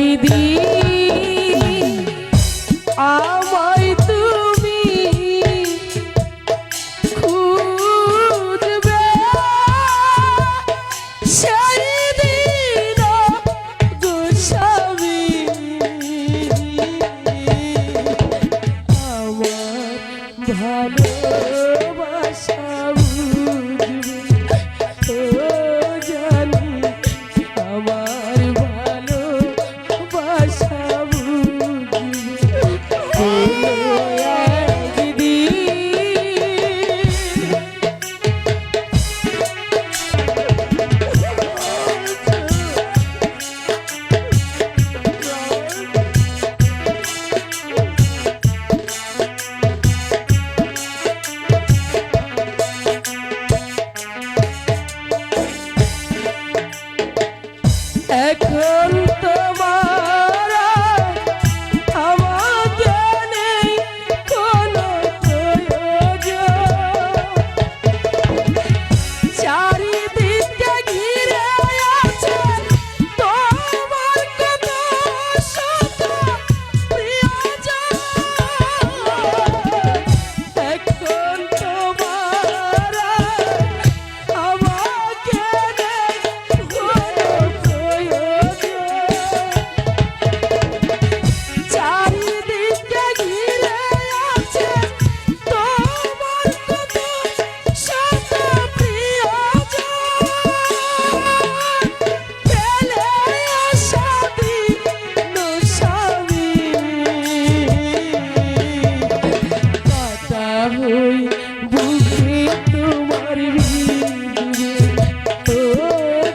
একদিন আমায় তুমি খুঁজবে, সেই দিন গো স্বামী আমার ভালোবাসা বুঝবে। ও জানি আমার ভালোবাসা এখন তোমার আমাকে নেই কোনো প্রয়োজন, চারিদিকে ঘিরে আছে তোমার কত শত প্রিয়জন। এখন তোমার আমাকে নেই কোনো চারিদিকে ঘিরে আছে তোমার কত শত প্রিয়জন, পেলে স্বাধীন স্বামী কথা হই বুঝি তোমার ভিড়ে। ও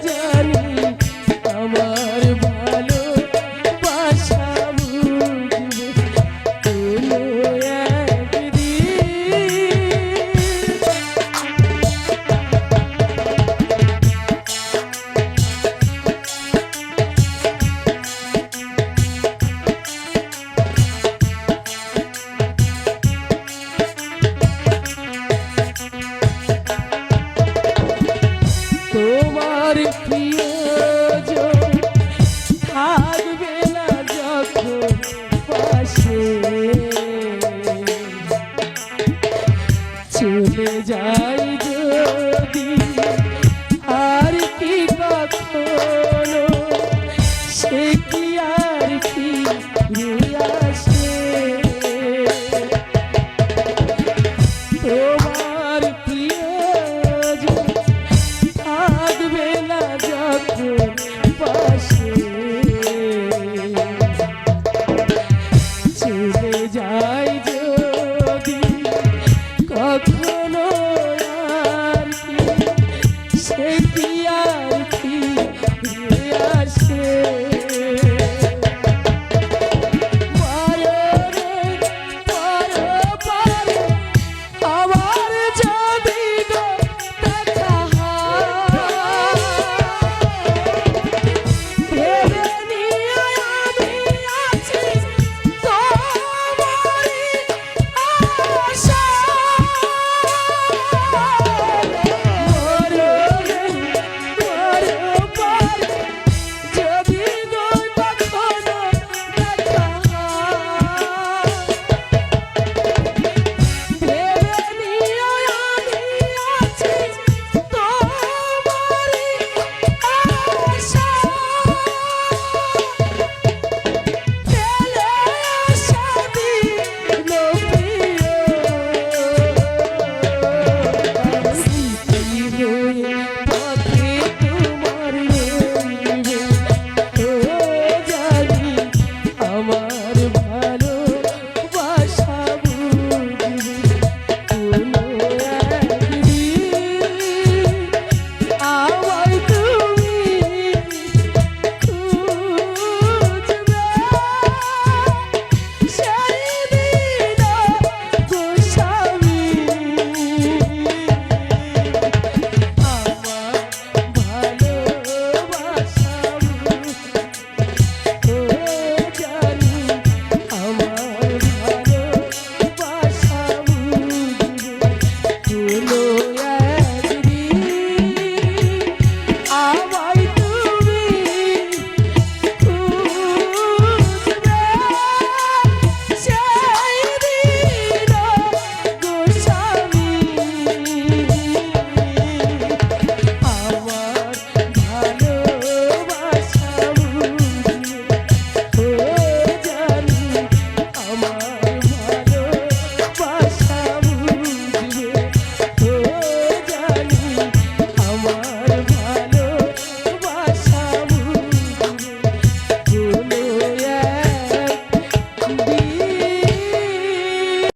জানি আমার ভালোবাসা বুঝবে কোনো তোমার প্রিয়জন থাকবে না যখন পাশে, চলে যাই যদি আর কি কখনো, সে কি আর কি